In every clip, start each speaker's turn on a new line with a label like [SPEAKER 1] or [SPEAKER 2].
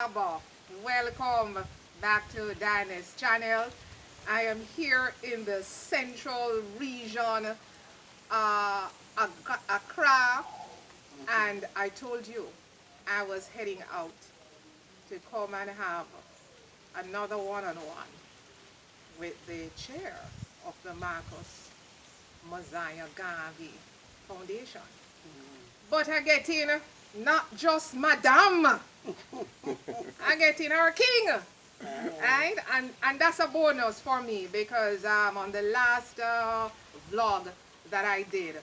[SPEAKER 1] Welcome back to Dinah's channel. I am here in the central region, Accra, and I told you I was heading out to come and have another one-on-one with the chair of the Marcus Mosiah Garvey Foundation. But I get in not just Madame, I get in our king. Right? And that's a bonus for me because on the last vlog that I did,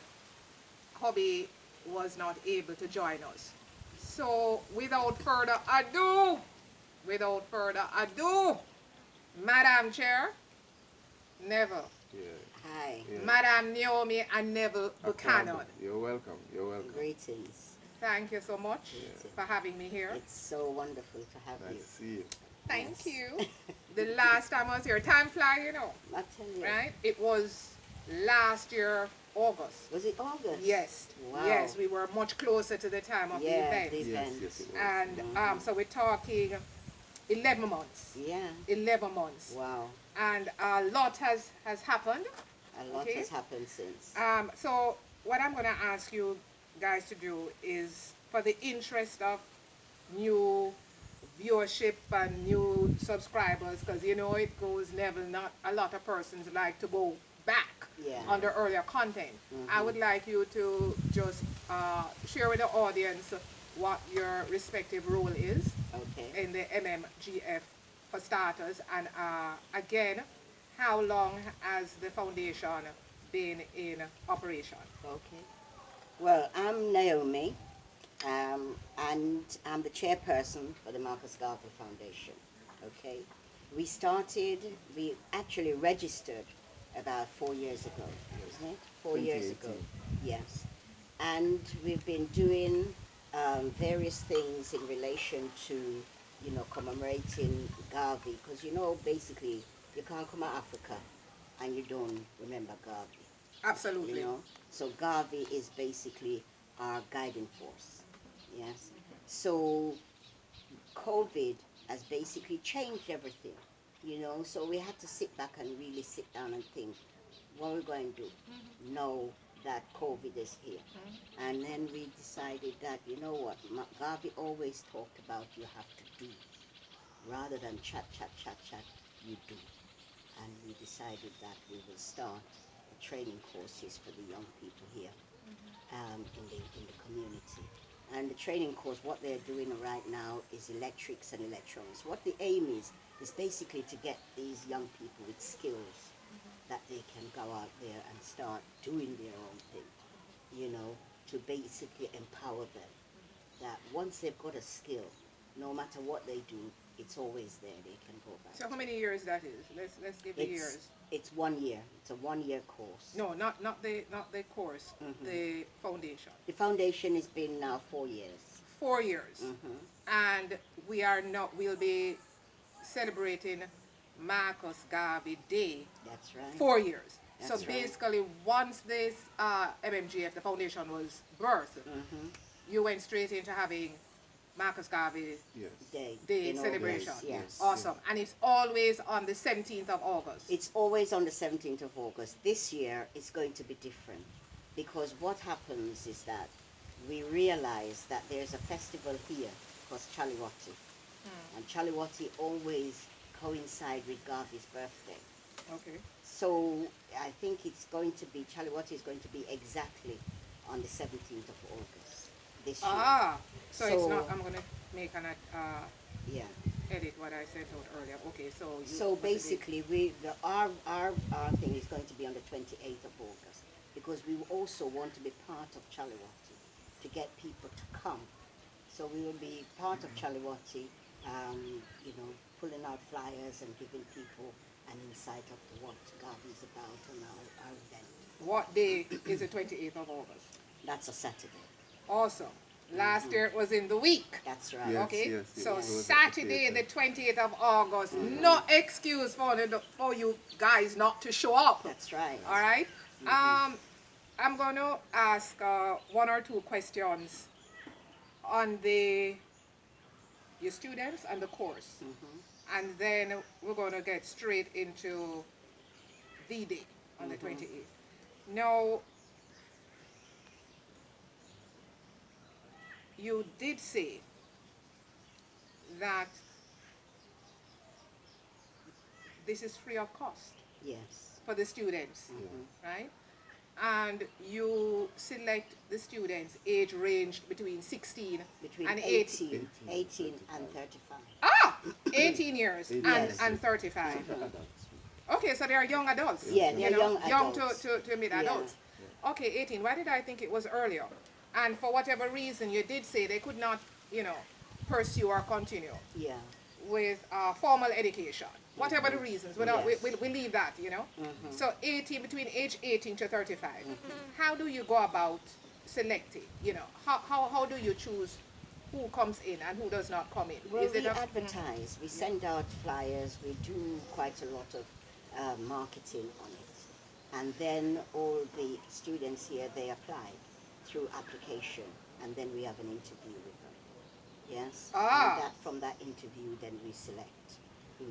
[SPEAKER 1] hubby was not able to join us. So without further ado, Madam Chair, Neville,
[SPEAKER 2] Yeah.
[SPEAKER 3] Hi.
[SPEAKER 2] Yeah.
[SPEAKER 1] Madam Naomi and Neville Buchanan.
[SPEAKER 2] You're welcome. You're welcome.
[SPEAKER 3] Greetings.
[SPEAKER 1] Thank you so much for having me here.
[SPEAKER 3] It's so wonderful to have
[SPEAKER 2] Nice
[SPEAKER 3] you.
[SPEAKER 2] to see you.
[SPEAKER 1] Thank
[SPEAKER 3] Yes.
[SPEAKER 1] you. The last time I was here, time fly, you know,
[SPEAKER 3] I tell you.
[SPEAKER 1] right? It was last year, August.
[SPEAKER 3] Was it August?
[SPEAKER 1] Yes.
[SPEAKER 3] Wow.
[SPEAKER 1] Yes, we were much closer to the time of the
[SPEAKER 3] Yeah,
[SPEAKER 1] event.
[SPEAKER 3] the
[SPEAKER 2] Yes,
[SPEAKER 3] event.
[SPEAKER 2] yes, it was.
[SPEAKER 1] And so we're talking 11 months.
[SPEAKER 3] Yeah.
[SPEAKER 1] 11 months.
[SPEAKER 3] Wow.
[SPEAKER 1] And a lot has happened.
[SPEAKER 3] A lot
[SPEAKER 1] Okay.
[SPEAKER 3] has happened since.
[SPEAKER 1] So what I'm going to ask you guys to do is, for the interest of new viewership and new subscribers, because you know it goes level, not a lot of persons like to go back
[SPEAKER 3] Yeah.
[SPEAKER 1] on the earlier content. I would like you to just share with the audience what your respective role is
[SPEAKER 3] Okay.
[SPEAKER 1] in the MMGF for starters, and again, how long has the foundation been in operation?
[SPEAKER 3] Okay. Well, I'm Naomi, and I'm the chairperson for the Marcus Garvey Foundation. Okay. We actually registered about 4 years ago, isn't it? 4 years ago.
[SPEAKER 2] 2018.
[SPEAKER 3] Yes. And we've been doing various things in relation to, commemorating Garvey, because basically you can't come to Africa and you don't remember Garvey.
[SPEAKER 1] Absolutely.
[SPEAKER 3] So Garvey is basically our guiding force. Yes. So COVID has basically changed everything. So we had to sit back and really sit down and think, what are we going to do? Know that COVID is here. And then we decided that, you know what, Garvey always talked about you have to do. Rather than chat, you do. And we decided that we will start training courses for the young people here in the community. And the training course, what they're doing right now is electrics and electronics. What the aim is basically to get these young people with skills that they can go out there and start doing their own thing, to basically empower them. That once they've got a skill, no matter what they do, it's always there. They can go back.
[SPEAKER 1] So how many years that is? Let's give the years.
[SPEAKER 3] It's 1 year. It's a 1 year course.
[SPEAKER 1] No, not the course. The foundation.
[SPEAKER 3] The foundation has been now 4 years.
[SPEAKER 1] 4 years. And we'll be celebrating Marcus Garvey Day.
[SPEAKER 3] That's right.
[SPEAKER 1] 4 years.
[SPEAKER 3] That's
[SPEAKER 1] So
[SPEAKER 3] right.
[SPEAKER 1] basically, once this MMGF, the foundation, was birthed, you went straight into having Marcus Garvey
[SPEAKER 2] Yes.
[SPEAKER 1] Day
[SPEAKER 3] in
[SPEAKER 1] celebration.
[SPEAKER 3] August, yes.
[SPEAKER 1] Awesome. And it's always on the 17th of August.
[SPEAKER 3] It's always on the 17th of August. This year it's going to be different because what happens is that we realize that there's a festival here called Chaliwati. And Chaliwati always coincide with Garvey's birthday.
[SPEAKER 1] Okay.
[SPEAKER 3] So I think Chaliwati is going to be exactly on the 17th of August this year.
[SPEAKER 1] So it's not, I'm going to make an
[SPEAKER 3] Yeah.
[SPEAKER 1] edit what I said out earlier. Okay, so
[SPEAKER 3] So basically, our thing is going to be on the 28th of August because we also want to be part of Chaliwati to get people to come. So we will be part of Chaliwati, pulling out flyers and giving people an insight of what Garvey is about and our event.
[SPEAKER 1] What day is the 28th of August?
[SPEAKER 3] That's a Saturday.
[SPEAKER 1] Awesome. Last year it was in the week.
[SPEAKER 3] That's right.
[SPEAKER 2] Yes,
[SPEAKER 1] Okay,
[SPEAKER 2] yes,
[SPEAKER 1] so
[SPEAKER 2] it was
[SPEAKER 1] Saturday
[SPEAKER 2] at the
[SPEAKER 1] the 20th of August, no excuse for you guys not to show up.
[SPEAKER 3] That's right.
[SPEAKER 1] All right. I'm going to ask one or two questions on the your students and the course.
[SPEAKER 3] Mm-hmm.
[SPEAKER 1] And then we're going to get straight into V-Day on the 28th. Now, you did say that this is free of cost
[SPEAKER 3] Yes.
[SPEAKER 1] for the students, right? And you select the students age ranged between 16
[SPEAKER 3] Between
[SPEAKER 1] and
[SPEAKER 3] 18 and 35.
[SPEAKER 1] Ah, 18 years
[SPEAKER 3] Yes.
[SPEAKER 1] and 35.
[SPEAKER 2] Adults.
[SPEAKER 1] Okay, so they are young adults.
[SPEAKER 3] Yeah,
[SPEAKER 1] you
[SPEAKER 3] they're
[SPEAKER 1] know,
[SPEAKER 3] young adults.
[SPEAKER 1] to mid adults. Okay, 18. Why did I think it was earlier? And for whatever reason, you did say they could not, pursue or continue
[SPEAKER 3] Yeah.
[SPEAKER 1] with formal education. Whatever the reasons,
[SPEAKER 3] Yes.
[SPEAKER 1] we leave that, So 18, between age 18 to 35. How do you go about selecting? How do you choose who comes in and who does not come in?
[SPEAKER 3] Well,
[SPEAKER 1] Is it
[SPEAKER 3] we
[SPEAKER 1] a-
[SPEAKER 3] advertise, we send out flyers, we do quite a lot of marketing on it. And then all the students here, they apply through application, and then we have an interview with them. Yes?
[SPEAKER 1] Ah.
[SPEAKER 3] And from that interview, then we select who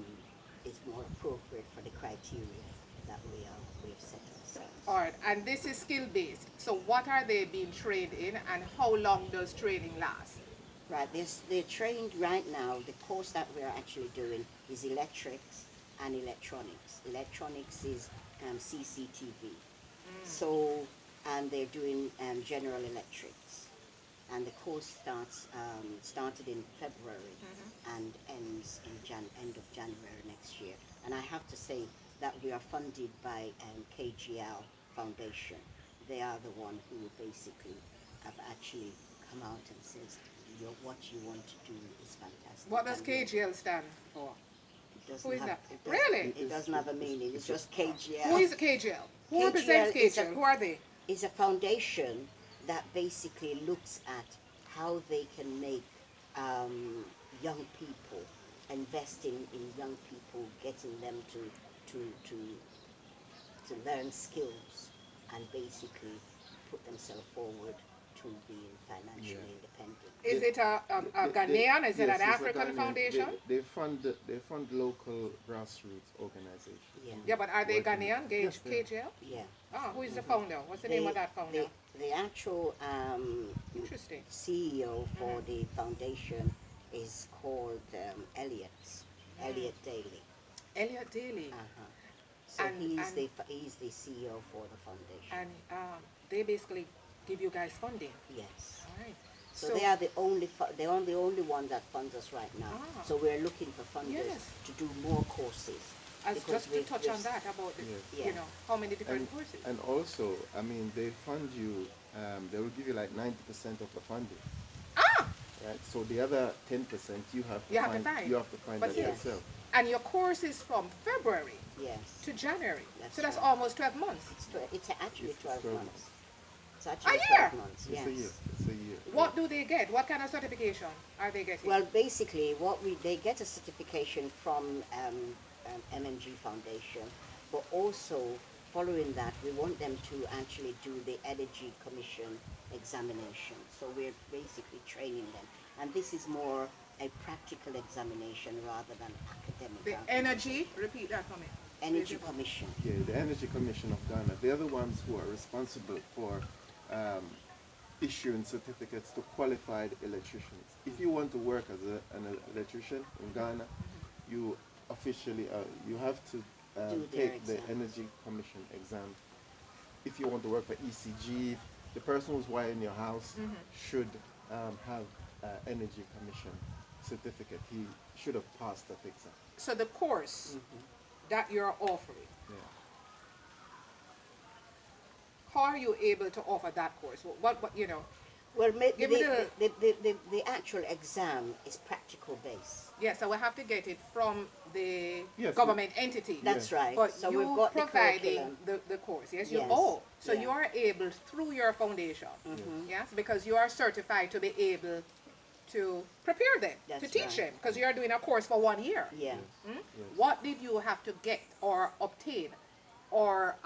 [SPEAKER 3] is more appropriate for the criteria that we've set ourselves.
[SPEAKER 1] All right, and this is skill-based. So what are they being trained in, and how long does training last?
[SPEAKER 3] Right, they're trained right now. The course that we're actually doing is electrics and electronics. Electronics is CCTV. So, and they're doing general electrics. And the course started in February and ends in end of January next year. And I have to say that we are funded by KGL Foundation. They are the one who basically have actually come out and says, what you want to do is fantastic.
[SPEAKER 1] What does
[SPEAKER 3] And we-
[SPEAKER 1] KGL stand for?
[SPEAKER 3] It doesn't
[SPEAKER 1] Who is
[SPEAKER 3] have-
[SPEAKER 1] that?
[SPEAKER 3] it doesn't-
[SPEAKER 1] Really?
[SPEAKER 3] It doesn't have a meaning. It's just KGL.
[SPEAKER 1] Who is KGL? Who
[SPEAKER 3] KGL
[SPEAKER 1] represents
[SPEAKER 3] is
[SPEAKER 1] KGL?
[SPEAKER 3] a-
[SPEAKER 1] Who are they?
[SPEAKER 3] It's a foundation that basically looks at how they can make young people, investing in young people, getting them to learn skills and basically put themselves forward to being financially independent.
[SPEAKER 1] Is it a Ghanaian? Is it
[SPEAKER 2] Yes,
[SPEAKER 1] an
[SPEAKER 2] it's a
[SPEAKER 1] African
[SPEAKER 2] Ghanaian.
[SPEAKER 1] foundation?
[SPEAKER 2] They fund local grassroots organizations.
[SPEAKER 3] Yeah.
[SPEAKER 1] Yeah, but are they
[SPEAKER 2] Working-
[SPEAKER 1] Ghanaian?
[SPEAKER 2] Yes, they are.
[SPEAKER 1] KGL?
[SPEAKER 3] Yeah.
[SPEAKER 1] Ah, who is the founder? What's the name of that founder?
[SPEAKER 3] The actual
[SPEAKER 1] Interesting.
[SPEAKER 3] CEO for the foundation is called Elliot Daly.
[SPEAKER 1] Elliot Daly.
[SPEAKER 3] Uh-huh. So
[SPEAKER 1] And-
[SPEAKER 3] he's the CEO for the foundation.
[SPEAKER 1] And they basically give you guys funding.
[SPEAKER 3] Yes.
[SPEAKER 1] All right.
[SPEAKER 3] So they are the only one that funds us right now.
[SPEAKER 1] Ah.
[SPEAKER 3] So we're looking for funders
[SPEAKER 1] Yes.
[SPEAKER 3] to do more courses.
[SPEAKER 1] As
[SPEAKER 3] because
[SPEAKER 1] just to
[SPEAKER 3] we've-
[SPEAKER 1] touch
[SPEAKER 3] we've-
[SPEAKER 1] on that about the,
[SPEAKER 3] Yeah.
[SPEAKER 1] how many different
[SPEAKER 2] And,
[SPEAKER 1] courses.
[SPEAKER 2] and also, I mean, they fund you, they will give you like 90% of the funding.
[SPEAKER 1] Ah!
[SPEAKER 2] Right? So the other 10% you have to
[SPEAKER 1] You have to
[SPEAKER 2] find.
[SPEAKER 1] find.
[SPEAKER 2] You have to find
[SPEAKER 1] But
[SPEAKER 2] that
[SPEAKER 1] yes.
[SPEAKER 2] yourself.
[SPEAKER 1] And your course is from February
[SPEAKER 3] Yes.
[SPEAKER 1] to January.
[SPEAKER 3] That's
[SPEAKER 1] So that's
[SPEAKER 3] right.
[SPEAKER 1] almost 12 months.
[SPEAKER 3] It's actually
[SPEAKER 2] It's
[SPEAKER 3] 12
[SPEAKER 2] 12
[SPEAKER 3] months. It's actually
[SPEAKER 1] A year?
[SPEAKER 3] 12 months.
[SPEAKER 2] It's
[SPEAKER 3] Yes.
[SPEAKER 2] a year. It's a year.
[SPEAKER 1] What do they get? What kind of certification are they getting?
[SPEAKER 3] Well, basically, they get a certification from MMG Foundation, but also following that, we want them to actually do the Energy Commission examination. So we're basically training them, and this is more a practical examination rather than academic.
[SPEAKER 1] the energy, repeat that for me.
[SPEAKER 3] Energy Commission.
[SPEAKER 2] Yeah, the Energy Commission of Ghana. They're the ones who are responsible for issuing certificates to qualified electricians. If you want to work as an electrician in Ghana, you officially you have to
[SPEAKER 3] Do their
[SPEAKER 2] take the
[SPEAKER 3] exam.
[SPEAKER 2] Energy Commission exam. If you want to work for ECG, the person who's wiring your house should have Energy Commission certificate. He should have passed that exam.
[SPEAKER 1] So the course that you're offering,
[SPEAKER 2] Yeah.
[SPEAKER 1] how are you able to offer that course? What
[SPEAKER 3] Well,
[SPEAKER 1] Give me
[SPEAKER 3] the actual exam is practical based.
[SPEAKER 1] yes, so we have to get it from the
[SPEAKER 2] Yes,
[SPEAKER 1] government entity.
[SPEAKER 3] That's right.
[SPEAKER 1] But
[SPEAKER 3] So
[SPEAKER 1] you
[SPEAKER 3] we've got the
[SPEAKER 1] providing
[SPEAKER 3] curriculum.
[SPEAKER 1] the course, yes?
[SPEAKER 3] Yes.
[SPEAKER 1] So
[SPEAKER 3] Yeah.
[SPEAKER 1] you are able, through your foundation, yes, because you are certified to be able to prepare them, to
[SPEAKER 3] That's
[SPEAKER 1] teach
[SPEAKER 3] right.
[SPEAKER 1] them, because you are doing a course for 1 year.
[SPEAKER 3] Yeah.
[SPEAKER 2] Yes.
[SPEAKER 1] What did you have to get or obtain, or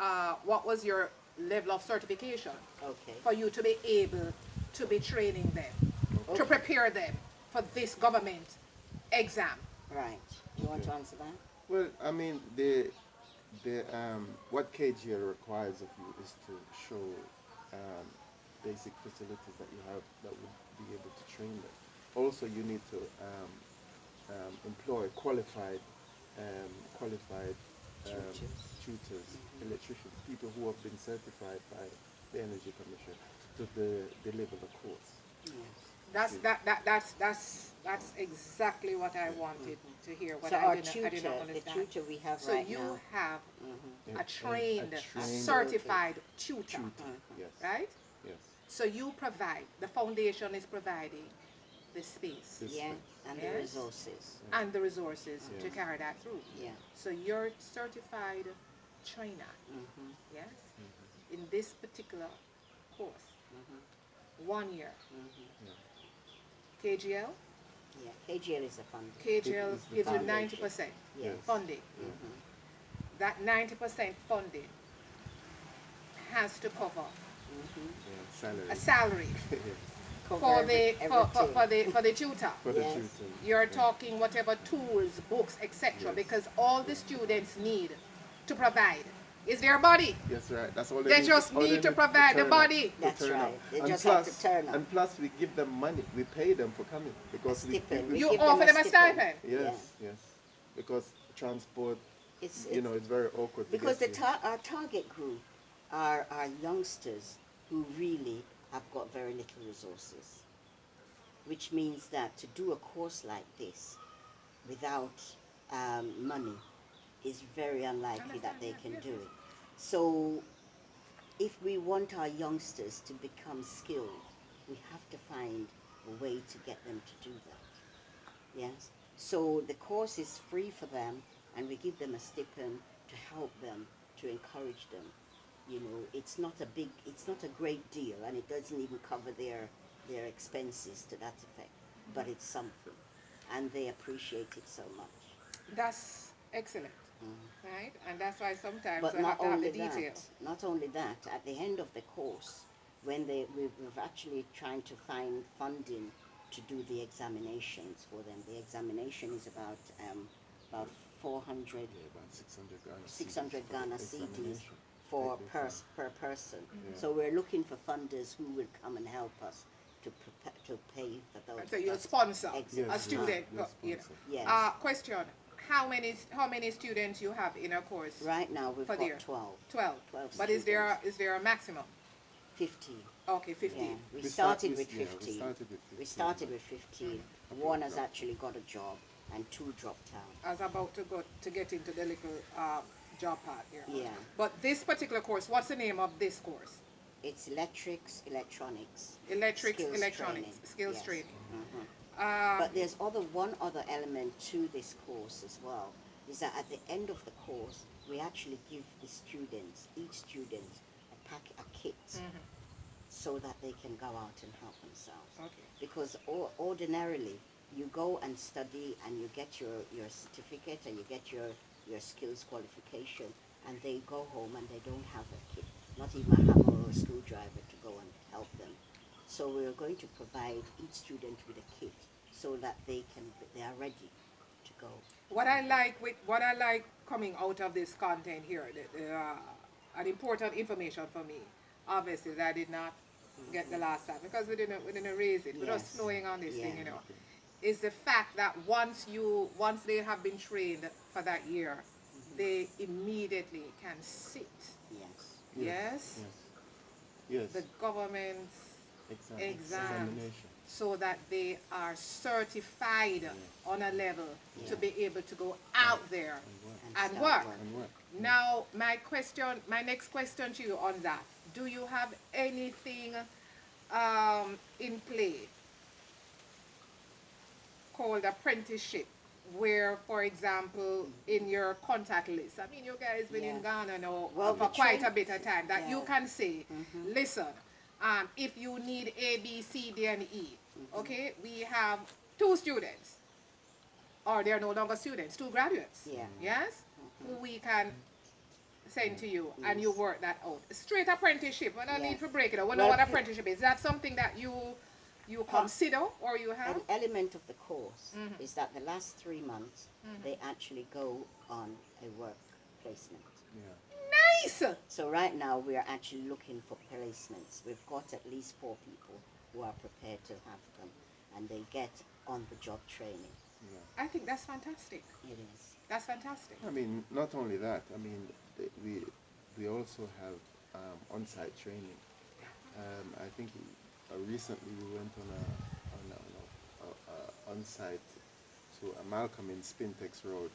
[SPEAKER 1] what was your level of certification
[SPEAKER 3] Okay.
[SPEAKER 1] for you to be able to be training them, to prepare them for this government exam.
[SPEAKER 3] Right. You want to
[SPEAKER 2] Okay.
[SPEAKER 3] answer that?
[SPEAKER 2] Well, I mean, what KGL requires of you is to show um, basic facilities that you have that would be able to train them. Also, you need to employ qualified um,
[SPEAKER 3] Tutors.
[SPEAKER 2] tutors, electricians, people who have been certified by the Energy Commission to deliver the course.
[SPEAKER 3] Yes.
[SPEAKER 1] That's
[SPEAKER 2] See.
[SPEAKER 1] that's exactly what I wanted to hear. What
[SPEAKER 3] So our
[SPEAKER 1] I
[SPEAKER 3] tutor,
[SPEAKER 1] did not
[SPEAKER 3] the
[SPEAKER 1] understand.
[SPEAKER 3] tutor we have
[SPEAKER 1] So
[SPEAKER 3] right
[SPEAKER 1] you
[SPEAKER 3] now.
[SPEAKER 1] have
[SPEAKER 2] A
[SPEAKER 1] a trained,
[SPEAKER 2] trained
[SPEAKER 1] certified tutor,
[SPEAKER 2] tutor. Yes.
[SPEAKER 1] right?
[SPEAKER 2] Yes.
[SPEAKER 1] So you provide, the foundation is providing the space
[SPEAKER 2] This
[SPEAKER 3] Yeah,
[SPEAKER 2] space.
[SPEAKER 3] and
[SPEAKER 1] Yes.
[SPEAKER 3] the resources.
[SPEAKER 1] and the resources to
[SPEAKER 2] Yes.
[SPEAKER 1] carry that through.
[SPEAKER 3] Yeah.
[SPEAKER 1] So you're certified trainer,
[SPEAKER 3] Mm-hmm.
[SPEAKER 1] yes, in this particular course, 1 year.
[SPEAKER 2] Yeah.
[SPEAKER 1] KGL,
[SPEAKER 3] Yeah. KGL is a fund.
[SPEAKER 1] KGL
[SPEAKER 2] It's the
[SPEAKER 1] gives you
[SPEAKER 3] foundation.
[SPEAKER 1] 90%
[SPEAKER 3] Yes.
[SPEAKER 1] funding. That 90% funding has to cover
[SPEAKER 2] Yeah. Salary.
[SPEAKER 1] a salary
[SPEAKER 2] Yes.
[SPEAKER 3] Cover
[SPEAKER 1] for the
[SPEAKER 3] everything.
[SPEAKER 1] for the tutor.
[SPEAKER 2] For
[SPEAKER 3] Yes.
[SPEAKER 2] the tutor.
[SPEAKER 1] You're
[SPEAKER 2] Yeah.
[SPEAKER 1] talking whatever tools, books, etc.
[SPEAKER 2] Yes.
[SPEAKER 1] Because all the students need to provide is their body.
[SPEAKER 2] Yes, right. That's all
[SPEAKER 1] They
[SPEAKER 2] need.
[SPEAKER 1] just
[SPEAKER 2] all they
[SPEAKER 1] need to provide the
[SPEAKER 2] turn up,
[SPEAKER 1] body.
[SPEAKER 2] to
[SPEAKER 3] That's
[SPEAKER 2] turn
[SPEAKER 3] right.
[SPEAKER 2] up.
[SPEAKER 3] They
[SPEAKER 2] And
[SPEAKER 3] just
[SPEAKER 2] plus,
[SPEAKER 3] have to turn up.
[SPEAKER 2] And plus, we give them money. We pay them for coming because
[SPEAKER 3] Stipend.
[SPEAKER 2] we
[SPEAKER 1] You
[SPEAKER 3] give
[SPEAKER 1] offer
[SPEAKER 3] them
[SPEAKER 1] them
[SPEAKER 3] a
[SPEAKER 1] a stipend.
[SPEAKER 2] yes, yes. Because transport,
[SPEAKER 3] It's,
[SPEAKER 2] you know, it's very awkward. to
[SPEAKER 3] because
[SPEAKER 2] get
[SPEAKER 3] our target group are youngsters who really have got very little resources, which means that to do a course like this without money is very unlikely that they can do it. So if we want our youngsters to become skilled, we have to find a way to get them to do that. Yes. So the course is free for them, and we give them a stipend to help them, to encourage them. You know, it's not a great deal, and it doesn't even cover their expenses to that effect. But it's something, and they appreciate it so much.
[SPEAKER 1] That's excellent, right? And that's why sometimes
[SPEAKER 3] But
[SPEAKER 1] I
[SPEAKER 3] not
[SPEAKER 1] have to have the
[SPEAKER 3] only
[SPEAKER 1] detail.
[SPEAKER 3] that, not only that, at the end of the course, when we're actually trying to find funding to do the examinations for them. The examination is about 400,
[SPEAKER 2] yeah, about 600 Ghana
[SPEAKER 3] 600
[SPEAKER 2] cedis
[SPEAKER 3] Ghana
[SPEAKER 2] for the
[SPEAKER 3] cedis
[SPEAKER 2] examination.
[SPEAKER 3] for
[SPEAKER 2] Take the
[SPEAKER 3] per
[SPEAKER 2] exam.
[SPEAKER 3] person.
[SPEAKER 2] Yeah.
[SPEAKER 3] So we're looking for funders who will come and help us to pay for those.
[SPEAKER 1] So you
[SPEAKER 3] that
[SPEAKER 1] sponsor
[SPEAKER 3] exam.
[SPEAKER 1] a
[SPEAKER 2] Yes,
[SPEAKER 1] student.
[SPEAKER 2] yes,
[SPEAKER 1] You know.
[SPEAKER 2] sponsor.
[SPEAKER 3] Yes.
[SPEAKER 1] Question: how many students you have in a course?
[SPEAKER 3] Right now we've
[SPEAKER 1] for
[SPEAKER 3] got
[SPEAKER 1] the year?
[SPEAKER 3] 12,
[SPEAKER 1] 12.
[SPEAKER 3] 12
[SPEAKER 1] But is there a maximum?
[SPEAKER 3] 15.
[SPEAKER 1] Okay,
[SPEAKER 3] Yeah,
[SPEAKER 1] 15.
[SPEAKER 3] we
[SPEAKER 2] We
[SPEAKER 3] started
[SPEAKER 2] start-
[SPEAKER 3] with
[SPEAKER 2] yeah, we
[SPEAKER 3] 15.
[SPEAKER 2] started with 15.
[SPEAKER 3] We started with 15.
[SPEAKER 2] Okay,
[SPEAKER 3] One has
[SPEAKER 2] dropped.
[SPEAKER 3] actually got a job, and 2 dropped out.
[SPEAKER 1] I was about to get into the little job part here.
[SPEAKER 3] Yeah.
[SPEAKER 1] But this particular course, what's the name of this course?
[SPEAKER 3] It's electrics, electronics.
[SPEAKER 1] Electrics,
[SPEAKER 3] skills
[SPEAKER 1] electronics,
[SPEAKER 3] training.
[SPEAKER 1] skills
[SPEAKER 3] Yes.
[SPEAKER 1] training.
[SPEAKER 3] But there's one other element to this course as well, is that at the end of the course, we actually give the students, each student, a kit, so that they can go out and help themselves.
[SPEAKER 1] Okay.
[SPEAKER 3] Because ordinarily, you go and study and you get your certificate and you get your skills qualification, and they go home and they don't have a kit, not even a hammer or a screwdriver to go and help them. So we're going to provide each student with a kit so that they are ready to go.
[SPEAKER 1] What I like coming out of this content here, an important information for me, obviously that I did not get the last time because we didn't raise it. We're just
[SPEAKER 3] Yes.
[SPEAKER 1] flowing on this thing,
[SPEAKER 3] Yeah.
[SPEAKER 1] you know. Is the fact that once they have been trained for that year, they immediately can sit.
[SPEAKER 3] Yes.
[SPEAKER 1] Yes.
[SPEAKER 2] Yes.
[SPEAKER 1] The government's
[SPEAKER 2] Examination.
[SPEAKER 1] so that they are certified on a level to
[SPEAKER 3] Yeah.
[SPEAKER 1] be able to go out there and
[SPEAKER 3] start
[SPEAKER 1] work.
[SPEAKER 2] And work.
[SPEAKER 1] Now, my next question to you on that: do you have anything in play called apprenticeship, where, for example, in your contact list, I mean, you guys been in
[SPEAKER 3] Yeah.
[SPEAKER 1] Ghana now
[SPEAKER 3] Well,
[SPEAKER 1] for
[SPEAKER 3] we
[SPEAKER 1] quite
[SPEAKER 3] train-
[SPEAKER 1] a bit of time, that you
[SPEAKER 3] yeah.
[SPEAKER 1] can say, listen, if you need A, B, C, D, and E, okay, we have 2 students, or they're no longer students, 2 graduates,
[SPEAKER 3] Yeah.
[SPEAKER 1] yes, who we can send to you, and you
[SPEAKER 3] Yes.
[SPEAKER 1] work that out. Straight apprenticeship, we don't
[SPEAKER 3] Yeah.
[SPEAKER 1] need to break it up. We
[SPEAKER 3] Well,
[SPEAKER 1] know what apprenticeship is. Is that something that you you consider or you have?
[SPEAKER 3] An element of the course is that the last 3 months they actually go on a work placement.
[SPEAKER 2] Yeah.
[SPEAKER 1] Nice!
[SPEAKER 3] So right now we are actually looking for placements. We've got at least 4 people who are prepared to have them, and they get on-the-job training.
[SPEAKER 2] Yeah.
[SPEAKER 1] I think that's fantastic.
[SPEAKER 3] It is.
[SPEAKER 1] That's fantastic.
[SPEAKER 2] I mean, not only that. I mean, we also have on-site training. I think recently we went on a on-site to Malcolm in Spintex Road,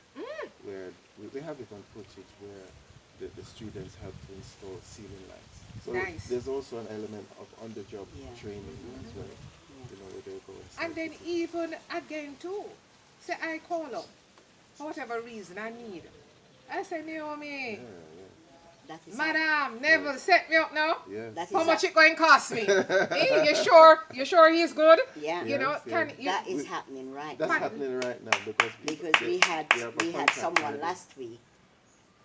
[SPEAKER 2] where we have it on footage where the students have to install ceiling lights. So
[SPEAKER 1] Nice.
[SPEAKER 2] there's also an element of on-the-job training as well.
[SPEAKER 3] Yeah.
[SPEAKER 2] You know, where they go
[SPEAKER 1] And then even again too, say I call up for whatever reason I need. I say, Naomi,
[SPEAKER 3] That is
[SPEAKER 1] Madam, Neville set me up now.
[SPEAKER 2] Yes.
[SPEAKER 3] That is
[SPEAKER 1] How much it going to cost me? Eh, you sure? You sure he's good?
[SPEAKER 3] Yeah.
[SPEAKER 1] You know,
[SPEAKER 2] Yes,
[SPEAKER 1] can
[SPEAKER 2] yes.
[SPEAKER 1] you,
[SPEAKER 3] that is happening right
[SPEAKER 2] That's
[SPEAKER 3] now.
[SPEAKER 2] happening right now because
[SPEAKER 3] We had
[SPEAKER 2] they have a
[SPEAKER 3] we had
[SPEAKER 2] contract
[SPEAKER 3] someone
[SPEAKER 2] already.
[SPEAKER 3] last week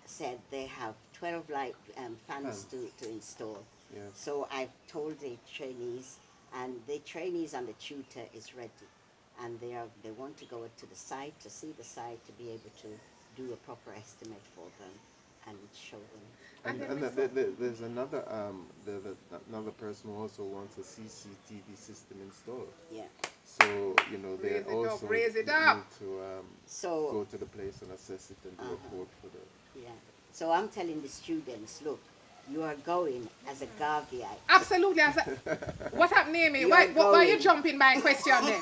[SPEAKER 3] said they have 12 light fans to install.
[SPEAKER 2] Yes.
[SPEAKER 3] So I've told the trainees, and the trainees and the tutor is ready, and they want to go to the site to see the site to be able to do a proper estimate for them and show them.
[SPEAKER 2] And,
[SPEAKER 1] then
[SPEAKER 2] and
[SPEAKER 1] we
[SPEAKER 2] there's another another person who also wants a CCTV system installed.
[SPEAKER 3] Yeah.
[SPEAKER 2] So you know they
[SPEAKER 1] Raise it up,
[SPEAKER 2] also
[SPEAKER 1] raise it
[SPEAKER 2] need
[SPEAKER 1] up.
[SPEAKER 2] to
[SPEAKER 3] So
[SPEAKER 2] go to the place and assess it and do a report for the.
[SPEAKER 3] yeah. So I'm telling the students, look, you are going as a Garveyite.
[SPEAKER 1] absolutely. What happened, Naomi?
[SPEAKER 3] You're
[SPEAKER 1] Why you
[SPEAKER 3] going.
[SPEAKER 1] jumping my question then?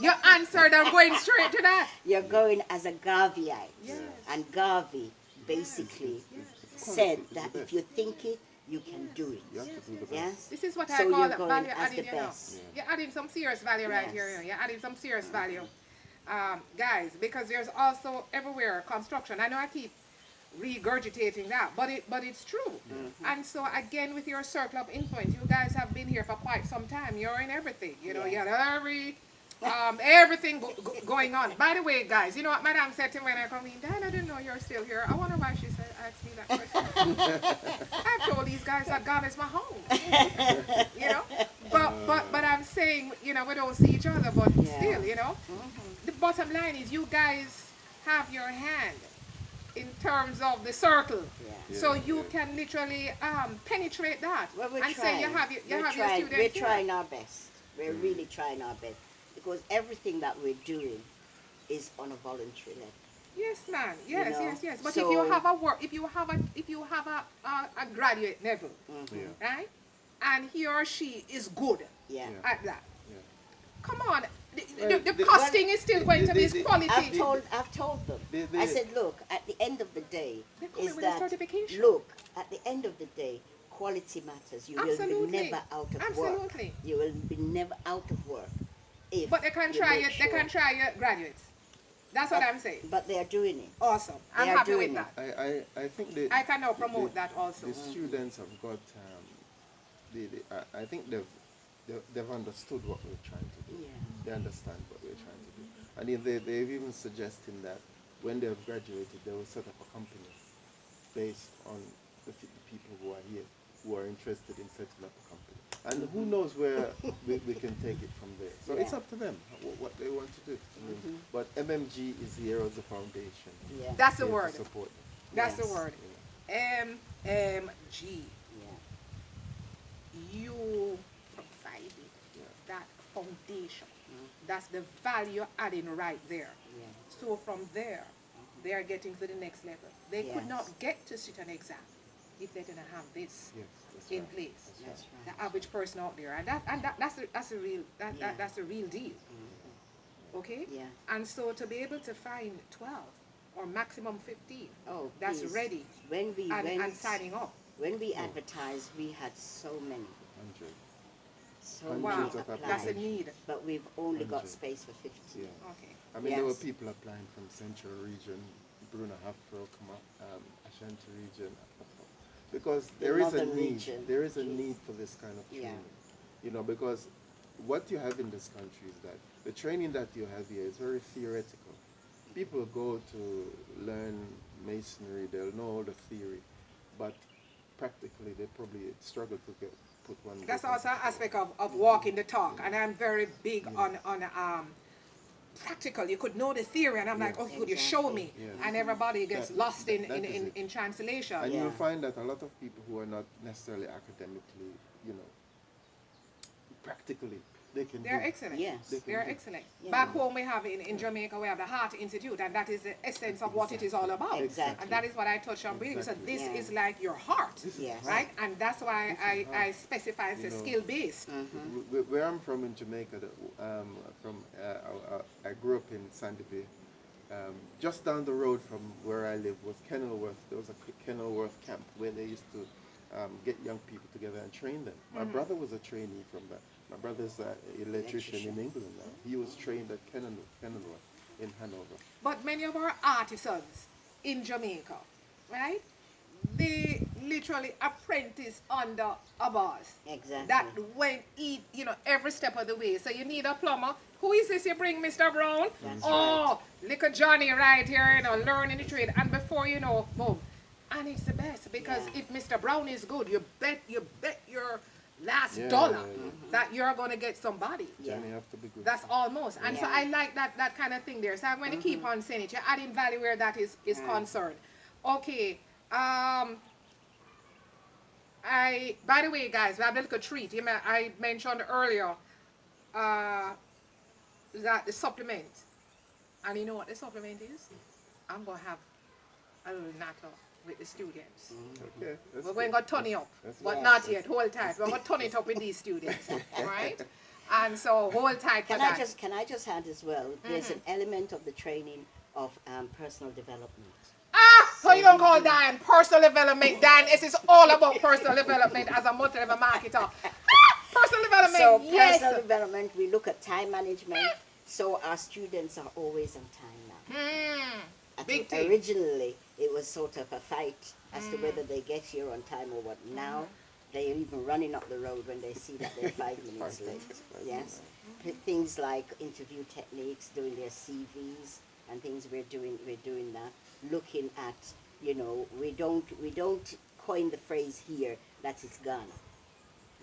[SPEAKER 1] You answered, I'm going straight to that.
[SPEAKER 3] You're going as a Garveyite.
[SPEAKER 1] Yes.
[SPEAKER 3] And Garvey basically said that if you think it, you can do it.
[SPEAKER 2] You have to do the best.
[SPEAKER 3] Yes?
[SPEAKER 1] This is what
[SPEAKER 3] So
[SPEAKER 1] I call
[SPEAKER 3] you're
[SPEAKER 1] the
[SPEAKER 3] going
[SPEAKER 1] value
[SPEAKER 3] as
[SPEAKER 1] added,
[SPEAKER 3] the
[SPEAKER 1] you know.
[SPEAKER 3] best.
[SPEAKER 1] You're adding some serious value right
[SPEAKER 3] Yes.
[SPEAKER 1] here. You know. You're adding some serious value. Guys, because there's also everywhere construction. I know I keep regurgitating that, but it's true. And so again, with your circle of influence, you guys have been here for quite some time. You're in everything. You know, you have everything going on. By the way, guys, you know what Madame said to me when I come in? Dad, I didn't know you're still here. I wonder why she said asked me that question. I've told these guys that God is my home. You know, but I'm saying, you know, we don't see each other, but still, you know, the bottom line is you guys have your hand in terms of the circle.
[SPEAKER 3] Yeah.
[SPEAKER 1] So you can literally penetrate that
[SPEAKER 3] Well, we're
[SPEAKER 1] and
[SPEAKER 3] trying.
[SPEAKER 1] say you have your
[SPEAKER 3] We're
[SPEAKER 1] students
[SPEAKER 3] We're
[SPEAKER 1] here.
[SPEAKER 3] trying our best. We're really trying our best because everything that we're doing is on a voluntary level.
[SPEAKER 1] Yes, man. Yes,
[SPEAKER 3] know,
[SPEAKER 1] yes. But
[SPEAKER 3] so-
[SPEAKER 1] if you have a work, if you have a graduate level,
[SPEAKER 2] Yeah.
[SPEAKER 1] right, and he or she is good
[SPEAKER 3] Yeah.
[SPEAKER 1] at that,
[SPEAKER 2] Yeah.
[SPEAKER 1] come on.
[SPEAKER 2] Well,
[SPEAKER 1] The
[SPEAKER 2] the-
[SPEAKER 1] costing is still going to be
[SPEAKER 2] the-
[SPEAKER 1] quality.
[SPEAKER 3] I've told them.
[SPEAKER 2] They-
[SPEAKER 3] I said, look, at the end of the day,
[SPEAKER 1] They come in
[SPEAKER 3] is
[SPEAKER 1] with a
[SPEAKER 3] that
[SPEAKER 1] certification.
[SPEAKER 3] look, at the end of the day, quality matters. You will
[SPEAKER 1] Absolutely.
[SPEAKER 3] be never out of
[SPEAKER 1] Absolutely.
[SPEAKER 3] work. You will be never out of work. If
[SPEAKER 1] But they can
[SPEAKER 3] you
[SPEAKER 1] try
[SPEAKER 3] make
[SPEAKER 1] it. They
[SPEAKER 3] sure-
[SPEAKER 1] can try it graduates. That's what I'm saying.
[SPEAKER 3] But they are doing it.
[SPEAKER 1] Awesome. I'm
[SPEAKER 3] They are
[SPEAKER 1] happy with
[SPEAKER 3] doing
[SPEAKER 1] that.
[SPEAKER 2] I think the
[SPEAKER 1] I can now promote that also.
[SPEAKER 2] The students have got I think they've understood what we're trying to do.
[SPEAKER 3] Yeah.
[SPEAKER 2] They understand what we're trying to do, and they've even suggested that when they have graduated, they will set up a company based on the people who are here who are interested in setting up a company. And who knows where we can take it from there. So it's
[SPEAKER 3] Yeah.
[SPEAKER 2] up to them what they want to do. I mean, but MMG is here as a foundation.
[SPEAKER 3] Yeah.
[SPEAKER 1] That's the
[SPEAKER 2] here to
[SPEAKER 1] word.
[SPEAKER 2] support them.
[SPEAKER 1] That's the
[SPEAKER 3] Yes.
[SPEAKER 1] word.
[SPEAKER 2] Yeah.
[SPEAKER 1] MMG.
[SPEAKER 3] Yeah.
[SPEAKER 1] You provided
[SPEAKER 2] Yeah.
[SPEAKER 1] that foundation. That's the value adding right there.
[SPEAKER 3] Yeah.
[SPEAKER 1] So from there, they are getting to the next level. They could
[SPEAKER 3] Yes.
[SPEAKER 1] not get to sit an exam if they didn't have this
[SPEAKER 2] Yes, that's
[SPEAKER 1] in
[SPEAKER 2] right.
[SPEAKER 1] place.
[SPEAKER 3] That's right.
[SPEAKER 1] The average person out there, and that's a real
[SPEAKER 3] Yeah.
[SPEAKER 1] that's a real deal. Okay.
[SPEAKER 3] Yeah.
[SPEAKER 1] And so to be able to find 12 or maximum 15,
[SPEAKER 3] Oh,
[SPEAKER 1] that's
[SPEAKER 3] please.
[SPEAKER 1] ready
[SPEAKER 3] When we
[SPEAKER 1] and
[SPEAKER 3] went,
[SPEAKER 1] signing up.
[SPEAKER 3] when we advertised, we had so many,
[SPEAKER 2] Hundreds.
[SPEAKER 3] so
[SPEAKER 2] Hundreds
[SPEAKER 1] Wow,
[SPEAKER 3] many
[SPEAKER 2] of
[SPEAKER 3] applied,
[SPEAKER 1] that's a
[SPEAKER 2] applications.
[SPEAKER 1] need.
[SPEAKER 3] but we've only got
[SPEAKER 2] Hundreds.
[SPEAKER 3] space for 50.
[SPEAKER 2] Yeah.
[SPEAKER 1] Okay.
[SPEAKER 2] I mean, there were
[SPEAKER 3] Yes.
[SPEAKER 2] people applying from Central Region, Bruna Hafro, Ashanti Region, because there is a
[SPEAKER 3] Northern
[SPEAKER 2] need.
[SPEAKER 3] region.
[SPEAKER 2] There is a need for this kind of
[SPEAKER 3] Yeah.
[SPEAKER 2] training. You know, because what you have in this country is that the training that you have here is very theoretical. People go to learn masonry, they'll know all the theory, but practically they probably struggle to put one.
[SPEAKER 1] That's
[SPEAKER 2] book
[SPEAKER 1] also
[SPEAKER 2] on
[SPEAKER 1] an
[SPEAKER 2] top
[SPEAKER 1] aspect of walking the talk, and I'm very big on practical. You could know the theory, and I'm like, oh, could you show me?
[SPEAKER 2] Yes.
[SPEAKER 1] And everybody gets lost
[SPEAKER 2] that
[SPEAKER 1] in,
[SPEAKER 2] is it.
[SPEAKER 1] in translation.
[SPEAKER 2] And
[SPEAKER 3] Yeah.
[SPEAKER 2] you'll find that a lot of people who are not necessarily academically, practically, they can
[SPEAKER 1] They're
[SPEAKER 2] do.
[SPEAKER 1] excellent.
[SPEAKER 3] Yes.
[SPEAKER 2] They can
[SPEAKER 1] They're
[SPEAKER 2] do.
[SPEAKER 1] excellent.
[SPEAKER 3] Yeah.
[SPEAKER 1] Back home we have in Jamaica, we have the Heart Institute, and that is the essence of what it is all about.
[SPEAKER 3] Exactly.
[SPEAKER 1] And that is what I touched on briefly. So
[SPEAKER 2] Exactly.
[SPEAKER 1] this
[SPEAKER 3] Yeah.
[SPEAKER 1] is like your heart,
[SPEAKER 2] This is
[SPEAKER 3] Yes.
[SPEAKER 1] right? And that's why
[SPEAKER 2] This is
[SPEAKER 1] I
[SPEAKER 2] heart.
[SPEAKER 1] specify it's
[SPEAKER 2] You
[SPEAKER 1] a
[SPEAKER 2] know,
[SPEAKER 1] skill-based.
[SPEAKER 2] Where I'm from in Jamaica, I grew up in Sandy Bay. Just down the road from where I live was Kenilworth. There was a Kenilworth camp where they used to get young people together and train them. My brother was a trainee from that. My brother's an electrician in England now. He was trained at Kenilworth in Hanover.
[SPEAKER 1] But many of our artisans in Jamaica, right? They literally apprentice under a boss.
[SPEAKER 3] Exactly.
[SPEAKER 1] That went eat, every step of the way. So you need a plumber. Who is this you bring, Mr. Brown?
[SPEAKER 3] That's
[SPEAKER 1] Oh, little Johnny right here, learning the trade. And before you know, boom. And it's the best because
[SPEAKER 3] Yeah.
[SPEAKER 1] if Mr. Brown is good, you bet your last
[SPEAKER 2] Yeah,
[SPEAKER 1] dollar
[SPEAKER 2] yeah, yeah.
[SPEAKER 1] that you're gonna get somebody.
[SPEAKER 3] Yeah.
[SPEAKER 2] Johnny have to be good.
[SPEAKER 1] That's almost. And so
[SPEAKER 3] Yeah.
[SPEAKER 1] I like that kind of thing there. So I'm going to keep on saying it. You're adding value where that is concerned. Okay. By the way, guys, we have a little treat. I mentioned earlier that the supplement. And you know what the supplement is? I'm going to have a little natter with the students.
[SPEAKER 2] Okay. That's
[SPEAKER 1] We're going
[SPEAKER 2] good.
[SPEAKER 1] to turn it up,
[SPEAKER 2] That's
[SPEAKER 1] but
[SPEAKER 2] good.
[SPEAKER 1] not yet. Hold tight. We're going to turn it up with these students, right? And so hold tight for that.
[SPEAKER 3] Can I just add as well? There's an element of the training of personal development.
[SPEAKER 1] So you don't call Dan personal development. Dan, this is all about personal development as a multi-level marketer. Personal development,
[SPEAKER 3] So
[SPEAKER 1] yes.
[SPEAKER 3] personal development, we look at time management. So our students are always on time now. I
[SPEAKER 1] Big
[SPEAKER 3] think
[SPEAKER 1] thing.
[SPEAKER 3] originally it was sort of a fight as to whether they get here on time or what. Now they're even running up the road when they see that they're 5 minutes late. Yes, things like interview techniques, doing their CVs and things. We're doing that. Looking at, we don't coin the phrase here that it's Ghana.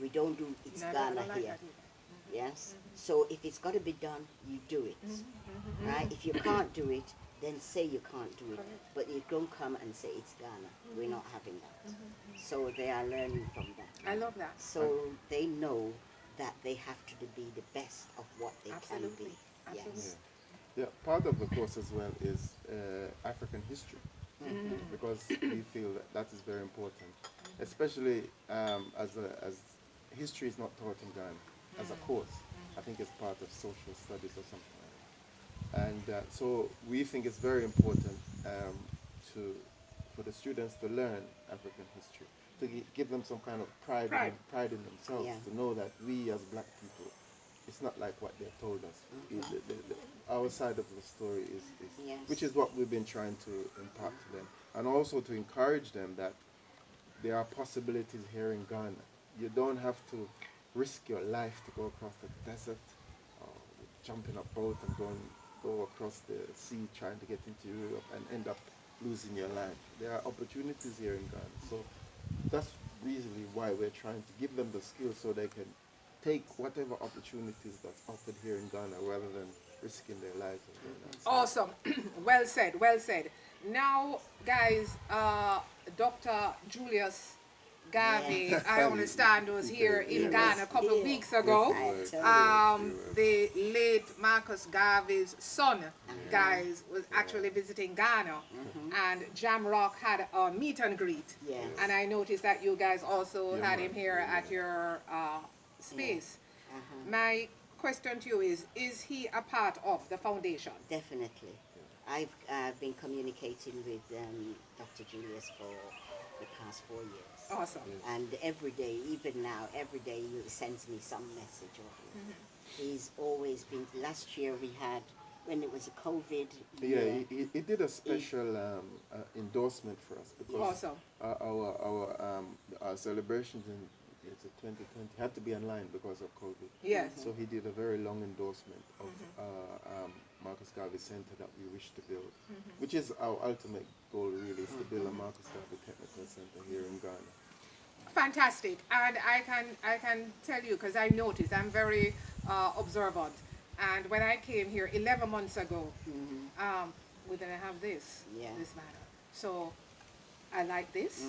[SPEAKER 3] We don't do it's
[SPEAKER 1] No, I
[SPEAKER 3] Ghana
[SPEAKER 1] don't like
[SPEAKER 3] here.
[SPEAKER 1] that either.
[SPEAKER 3] Yes. So if it's got to be done, you do it. Right? If you can't do it, then say you can't do it. But you don't come and say it's Ghana. We're not having that. So they are learning from that.
[SPEAKER 1] I love that.
[SPEAKER 3] So they know that they have to be the best of what they
[SPEAKER 1] Absolutely.
[SPEAKER 3] can be.
[SPEAKER 1] Absolutely.
[SPEAKER 3] Yes.
[SPEAKER 2] Yeah, part of the course as well is African history, because we feel that is very important, especially as history is not taught in Ghana as a course. I think it's part of social studies or something like that. And so we think it's very important for the students to learn African history, to give them some kind of pride in themselves,
[SPEAKER 3] Yeah.
[SPEAKER 2] to know that we as black people, it's not like what they've told us. Our side of the story is
[SPEAKER 3] Yes.
[SPEAKER 2] which is what we've been trying to impart to them, and also to encourage them that there are possibilities here in Ghana. You don't have to risk your life to go across the desert, or jump in a boat and go across the sea trying to get into Europe and end up losing your life. There are opportunities here in Ghana. So that's really why we're trying to give them the skills so they can take whatever opportunities that's offered here in Ghana rather than risking their lives and going outside.
[SPEAKER 1] Awesome. Well said. Well said. Now, guys, Dr. Julius Garvey,
[SPEAKER 3] Yes.
[SPEAKER 1] I understand, was here in
[SPEAKER 2] Yes.
[SPEAKER 1] Ghana a couple of
[SPEAKER 3] Yes.
[SPEAKER 1] weeks ago.
[SPEAKER 3] Yes, I
[SPEAKER 1] The late Marcus Garvey's son, guys, was actually visiting Ghana, and Jamrock had a meet and greet.
[SPEAKER 3] Yes.
[SPEAKER 1] And I noticed that you guys also
[SPEAKER 2] Yeah,
[SPEAKER 1] had him
[SPEAKER 2] man.
[SPEAKER 1] here
[SPEAKER 2] Yeah,
[SPEAKER 1] at
[SPEAKER 2] man.
[SPEAKER 1] your space.
[SPEAKER 3] Uh-huh.
[SPEAKER 1] My question to you is he a part of the foundation?
[SPEAKER 3] Definitely. I've been communicating with Dr. Julius for the past 4 years.
[SPEAKER 1] Awesome.
[SPEAKER 3] And every day, even now, every day he sends me some message of him. He's always been, last year we had, when it was a COVID
[SPEAKER 2] Yeah,
[SPEAKER 3] year,
[SPEAKER 2] he did a special endorsement for us because
[SPEAKER 1] Awesome.
[SPEAKER 2] our celebrations in 2020 had to be online because of COVID.
[SPEAKER 1] Yes.
[SPEAKER 2] So he did a very long endorsement of Marcus Garvey Center that we wish to build, which is our ultimate goal really, is to build a Marcus Garvey Technical Center here in Ghana.
[SPEAKER 1] fantastic. And I can tell you, because I noticed, I'm very observant. And when I came here 11 months ago, we didn't have this, this matter. So I like this.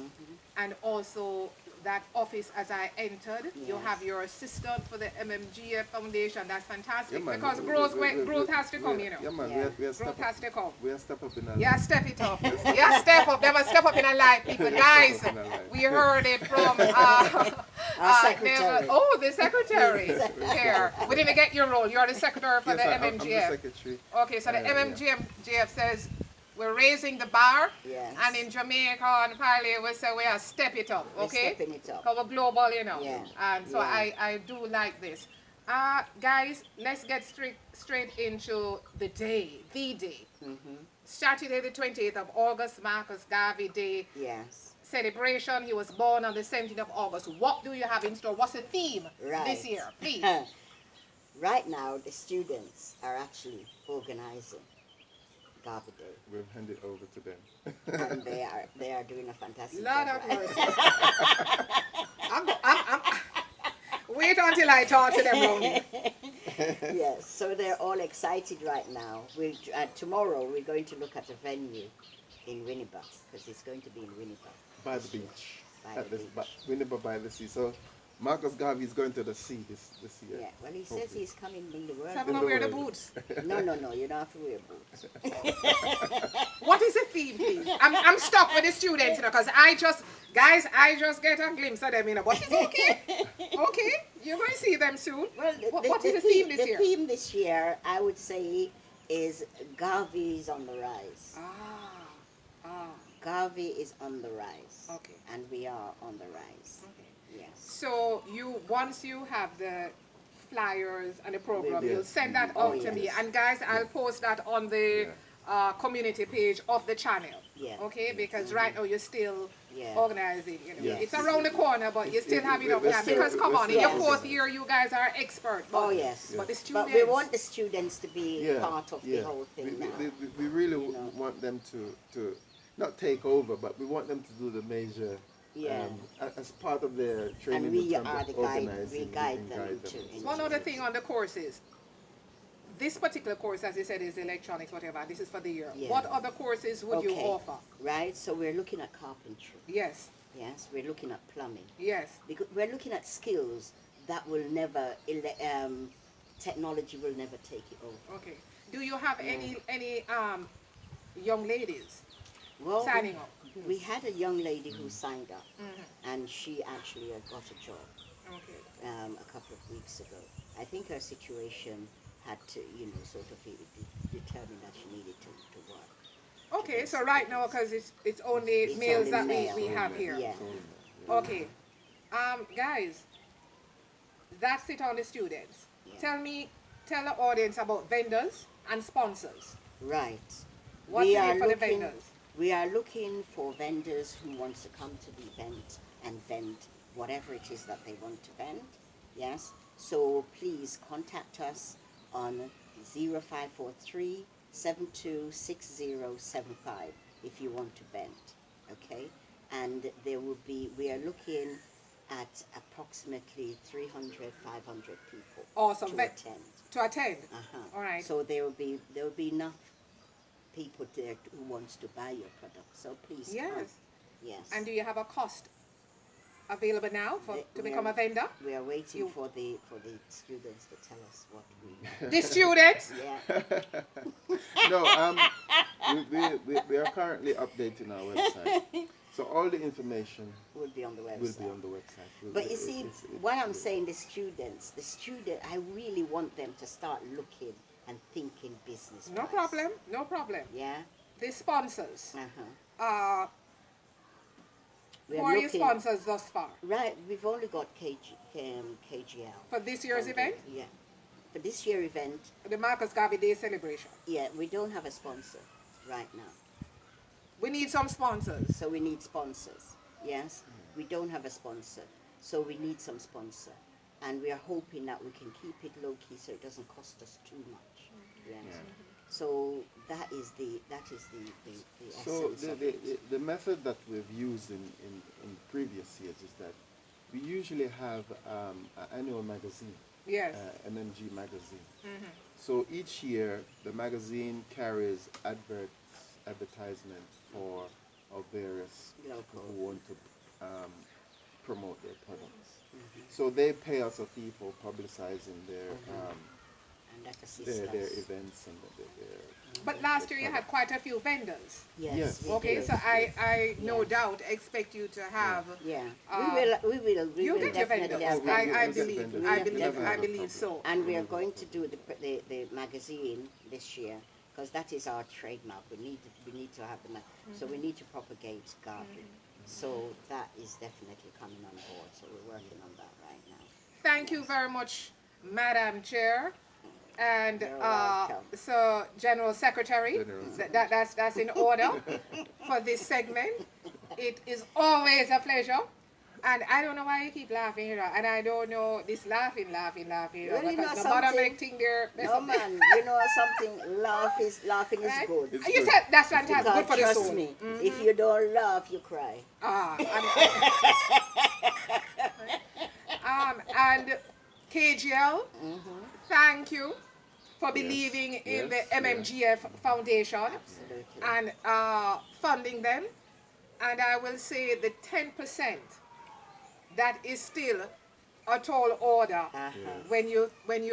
[SPEAKER 1] And also that office as I entered, you have your assistant for the Mmgf Foundation. That's fantastic.
[SPEAKER 2] Yeah, man.
[SPEAKER 1] Because growth has to come, you know.
[SPEAKER 2] Yeah, man.
[SPEAKER 1] Growth has to come.
[SPEAKER 2] We are step up in our
[SPEAKER 1] Yeah,
[SPEAKER 2] life.
[SPEAKER 1] step it up. Yeah, step up. They must step up in our life, people. Guys,
[SPEAKER 2] up in our life.
[SPEAKER 1] we heard it from
[SPEAKER 3] secretary.
[SPEAKER 1] Neville. Oh, the secretary. Here. We didn't get your role. You're the secretary for
[SPEAKER 2] Yes,
[SPEAKER 1] the
[SPEAKER 2] I'm the
[SPEAKER 1] MMGF.
[SPEAKER 2] secretary.
[SPEAKER 1] Okay, so the
[SPEAKER 2] Yeah.
[SPEAKER 1] MMGF says we're raising the bar,
[SPEAKER 3] Yes.
[SPEAKER 1] and in Jamaica and Pali we say we are step it up,
[SPEAKER 3] We're
[SPEAKER 1] okay?
[SPEAKER 3] stepping it up.
[SPEAKER 1] Because we're global, you know.
[SPEAKER 3] Yeah.
[SPEAKER 1] And so
[SPEAKER 3] Yeah.
[SPEAKER 1] I do like this. Guys, let's get straight into the day, Saturday the 28th of August, Marcus Garvey Day
[SPEAKER 3] Yes.
[SPEAKER 1] Celebration. He was born on the 17th of August. What do you have in store? What's the theme this year, please?
[SPEAKER 3] Right now, the students are actually organizing Garvey Day,
[SPEAKER 2] We'll hand it over to them.
[SPEAKER 3] and they are doing a fantastic
[SPEAKER 1] Lord
[SPEAKER 3] job.
[SPEAKER 1] have mercy. Wait until I talk to them, Ronnie.
[SPEAKER 3] Yes, so they're all excited right now. Tomorrow we're going to look at a venue in Winneba, because it's going to be in Winneba.
[SPEAKER 2] By the beach.
[SPEAKER 3] By the beach.
[SPEAKER 2] Winneba by the sea. So Marcus Garvey is going to the sea this year.
[SPEAKER 3] Yeah, well, he says he's coming in the
[SPEAKER 1] So
[SPEAKER 3] world.
[SPEAKER 1] I'm going to wear the boots.
[SPEAKER 3] No, you don't have to wear boots.
[SPEAKER 1] What is the theme, please? I'm stuck with the students, you know, because I just get a glimpse of them, you know, but it's okay. Okay, you're going to see them soon.
[SPEAKER 3] Well,
[SPEAKER 1] What is the theme this year?
[SPEAKER 3] The theme this year, I would say, is Garvey is on the rise. Garvey is on the rise.
[SPEAKER 1] Okay.
[SPEAKER 3] And we are on the rise.
[SPEAKER 1] Okay.
[SPEAKER 3] Yes.
[SPEAKER 1] So once you have the flyers and the program,
[SPEAKER 2] Yes.
[SPEAKER 1] you'll send that
[SPEAKER 3] Oh,
[SPEAKER 1] out to me.
[SPEAKER 3] yes.
[SPEAKER 1] And guys, I'll post that on the community page of the channel.
[SPEAKER 3] Yeah.
[SPEAKER 1] Okay, because right now you're still
[SPEAKER 3] Yeah.
[SPEAKER 1] organizing. You know,
[SPEAKER 2] Yeah.
[SPEAKER 1] it's around the corner, but you still have enough
[SPEAKER 2] we're
[SPEAKER 1] time.
[SPEAKER 2] still-
[SPEAKER 1] Because come
[SPEAKER 2] we're
[SPEAKER 1] on, in
[SPEAKER 2] still
[SPEAKER 1] your fourth year, you guys are expert. But,
[SPEAKER 3] Oh, yes.
[SPEAKER 1] But the
[SPEAKER 3] But
[SPEAKER 1] students.
[SPEAKER 3] we want the students to be part of the whole thing now.
[SPEAKER 2] We really
[SPEAKER 3] You know.
[SPEAKER 2] want them to not take over, but we want them to do the major
[SPEAKER 3] Yeah.
[SPEAKER 2] as part of their training.
[SPEAKER 3] And we
[SPEAKER 2] in terms
[SPEAKER 3] are
[SPEAKER 2] of
[SPEAKER 3] the guide.
[SPEAKER 2] organizing
[SPEAKER 3] We guide
[SPEAKER 2] and
[SPEAKER 3] them
[SPEAKER 2] guide
[SPEAKER 3] into
[SPEAKER 1] One other thing on the courses. This particular course, as you said, is electronics, whatever. This is for the year.
[SPEAKER 3] Yeah.
[SPEAKER 1] What other courses would you offer?
[SPEAKER 3] Right, so we're looking at carpentry.
[SPEAKER 1] Yes,
[SPEAKER 3] Yes, we're looking at plumbing.
[SPEAKER 1] yes.
[SPEAKER 3] Because we're looking at skills that will never, technology will never take it over.
[SPEAKER 1] Okay. Do you have any young ladies
[SPEAKER 3] Well,
[SPEAKER 1] signing up?
[SPEAKER 3] we had a young lady who signed up, and she actually got a job
[SPEAKER 1] Okay.
[SPEAKER 3] a couple of weeks ago. I think her situation had to, sort of determined that she needed to work.
[SPEAKER 1] Okay, so right now, because it's only
[SPEAKER 3] It's
[SPEAKER 1] males
[SPEAKER 3] only
[SPEAKER 1] that
[SPEAKER 3] male.
[SPEAKER 1] we have here.
[SPEAKER 3] Yeah.
[SPEAKER 1] Okay. Guys, that's it on the students.
[SPEAKER 3] Yeah.
[SPEAKER 1] Tell the audience about vendors and sponsors.
[SPEAKER 3] Right.
[SPEAKER 1] What's
[SPEAKER 3] We
[SPEAKER 1] in
[SPEAKER 3] are
[SPEAKER 1] it for the
[SPEAKER 3] looking-
[SPEAKER 1] vendors?
[SPEAKER 3] We are looking for vendors who want to come to the event and vend whatever it is that they want to vend. Yes. So please contact us on 0543 726075 if you want to vend. Okay. And we are looking at approximately 300, 500 people
[SPEAKER 1] Awesome.
[SPEAKER 3] to attend.
[SPEAKER 1] To attend.
[SPEAKER 3] Uh-huh.
[SPEAKER 1] All right.
[SPEAKER 3] So there will be enough people there who wants to buy your product. So please come.
[SPEAKER 1] Yes.
[SPEAKER 3] Yes.
[SPEAKER 1] And do you have a cost available now to
[SPEAKER 3] We
[SPEAKER 1] become
[SPEAKER 3] are-
[SPEAKER 1] a vendor?
[SPEAKER 3] We are waiting
[SPEAKER 1] You-
[SPEAKER 3] for the students to tell us what we.
[SPEAKER 1] The students?
[SPEAKER 3] Yeah.
[SPEAKER 2] No, we are currently updating our website, so all the information
[SPEAKER 3] Will be on the website.
[SPEAKER 2] will be on the website.
[SPEAKER 3] But you see, why I'm saying the student, I really want them to start looking and thinking business.
[SPEAKER 1] No problem. No problem.
[SPEAKER 3] Yeah.
[SPEAKER 1] The sponsors.
[SPEAKER 3] Uh-huh.
[SPEAKER 1] Who are your sponsors thus far?
[SPEAKER 3] Right, we've only got KGL.
[SPEAKER 1] For this year's event?
[SPEAKER 3] Yeah. For this year event,
[SPEAKER 1] The Marcus Garvey Day Celebration.
[SPEAKER 3] yeah, we don't have a sponsor right now.
[SPEAKER 1] We need some sponsors.
[SPEAKER 3] So we need sponsors. Yes, we don't have a sponsor, so we need some sponsor, and we are hoping that we can keep it low key so it doesn't cost us too much. Yes.
[SPEAKER 2] Yeah.
[SPEAKER 3] So that is the
[SPEAKER 2] So
[SPEAKER 3] essence of it.
[SPEAKER 2] the method that we've used in previous years is that we usually have an annual magazine,
[SPEAKER 1] Yes.
[SPEAKER 2] MMG magazine. So each year, the magazine carries advertisements for our various people
[SPEAKER 3] Local.
[SPEAKER 2] who want to promote their products. So they pay us a fee for publicizing their
[SPEAKER 3] And that assists
[SPEAKER 2] their
[SPEAKER 3] us.
[SPEAKER 2] events and their
[SPEAKER 1] But last year you had quite a few vendors.
[SPEAKER 3] Yes. We
[SPEAKER 1] Okay,
[SPEAKER 3] did.
[SPEAKER 1] so I no
[SPEAKER 3] Yes.
[SPEAKER 1] doubt expect you to have.
[SPEAKER 3] Yeah.
[SPEAKER 1] Uh,
[SPEAKER 3] we will
[SPEAKER 1] You
[SPEAKER 3] will
[SPEAKER 1] get your vendors.
[SPEAKER 3] definitely have
[SPEAKER 2] we-
[SPEAKER 1] I
[SPEAKER 3] vendors.
[SPEAKER 2] get
[SPEAKER 1] believe.
[SPEAKER 2] vendors.
[SPEAKER 1] I
[SPEAKER 2] We
[SPEAKER 1] believe.
[SPEAKER 2] never have
[SPEAKER 1] I
[SPEAKER 2] a
[SPEAKER 1] believe
[SPEAKER 2] problem.
[SPEAKER 1] so.
[SPEAKER 3] And we are going to do the magazine this year because that is our trademark. We need to have the so we need to propagate Garvey. So that is definitely coming on board. So we're working on that right now.
[SPEAKER 1] Thank you very much, Madam Chair. And
[SPEAKER 3] You're welcome.
[SPEAKER 1] so General Secretary,
[SPEAKER 2] General
[SPEAKER 1] that's in order for this segment. It is always a pleasure. And I don't know why you keep laughing, you know, and I don't know this laughing, you know,
[SPEAKER 3] Well, you know
[SPEAKER 1] because no matter
[SPEAKER 3] something?
[SPEAKER 1] make thing there.
[SPEAKER 3] No man, you know something. Laughing is
[SPEAKER 1] Right?
[SPEAKER 3] good.
[SPEAKER 2] It's
[SPEAKER 1] You
[SPEAKER 2] good.
[SPEAKER 1] said that's fantastic,
[SPEAKER 3] Because
[SPEAKER 1] good for the
[SPEAKER 3] trust
[SPEAKER 1] soul.
[SPEAKER 3] me, if you don't laugh, you cry.
[SPEAKER 1] And KGL, thank you for believing in
[SPEAKER 2] Yes,
[SPEAKER 1] the MMGF Foundation
[SPEAKER 3] Absolutely.
[SPEAKER 1] and funding them. And I will say the 10% that is still a tall order when you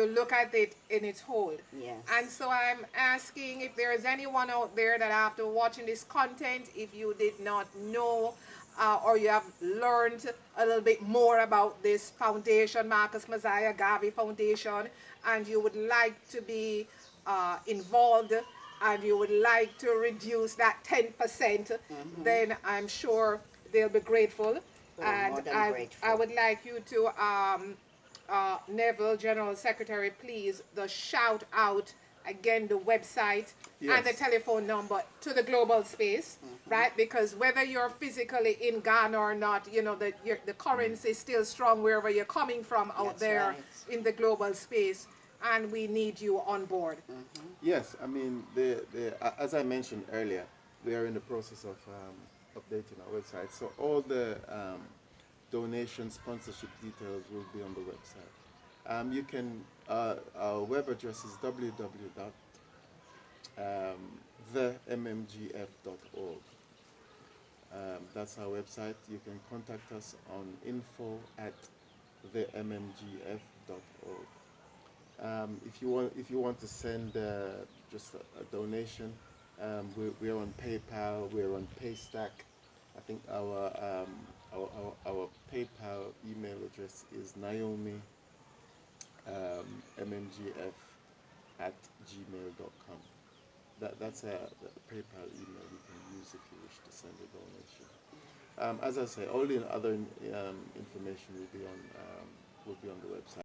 [SPEAKER 1] look at it in its whole.
[SPEAKER 3] Yes.
[SPEAKER 1] And so I'm asking if there is anyone out there that after watching this content, if you did not know or you have learned a little bit more about this foundation, Marcus Messiah Garvey Foundation, and you would like to be involved and you would like to reduce that 10%, then I'm sure they'll be grateful.
[SPEAKER 3] We're
[SPEAKER 1] And
[SPEAKER 3] more than
[SPEAKER 1] I
[SPEAKER 3] grateful.
[SPEAKER 1] would like you to, Neville, General Secretary, please, the shout out again, the website and the
[SPEAKER 2] Yes.
[SPEAKER 1] telephone number to the global space, right? Because whether you're physically in Ghana or not, you know, the currency is still strong wherever you're coming from out
[SPEAKER 3] That's
[SPEAKER 1] there
[SPEAKER 3] right.
[SPEAKER 1] in the global space, and we need you on board.
[SPEAKER 2] Yes, I mean, as I mentioned earlier, we are in the process of updating our website. So all the donation sponsorship details will be on the website. You can, our web address is www.themmgf.org. That's our website. You can contact us on info@themmgf.org. If you want to send just a donation, we're on PayPal. We're on Paystack. I think our PayPal email address is Naomi mmgf@gmail.com. That's a PayPal email you can use if you wish to send a donation. As I say, all the other information will be on the website.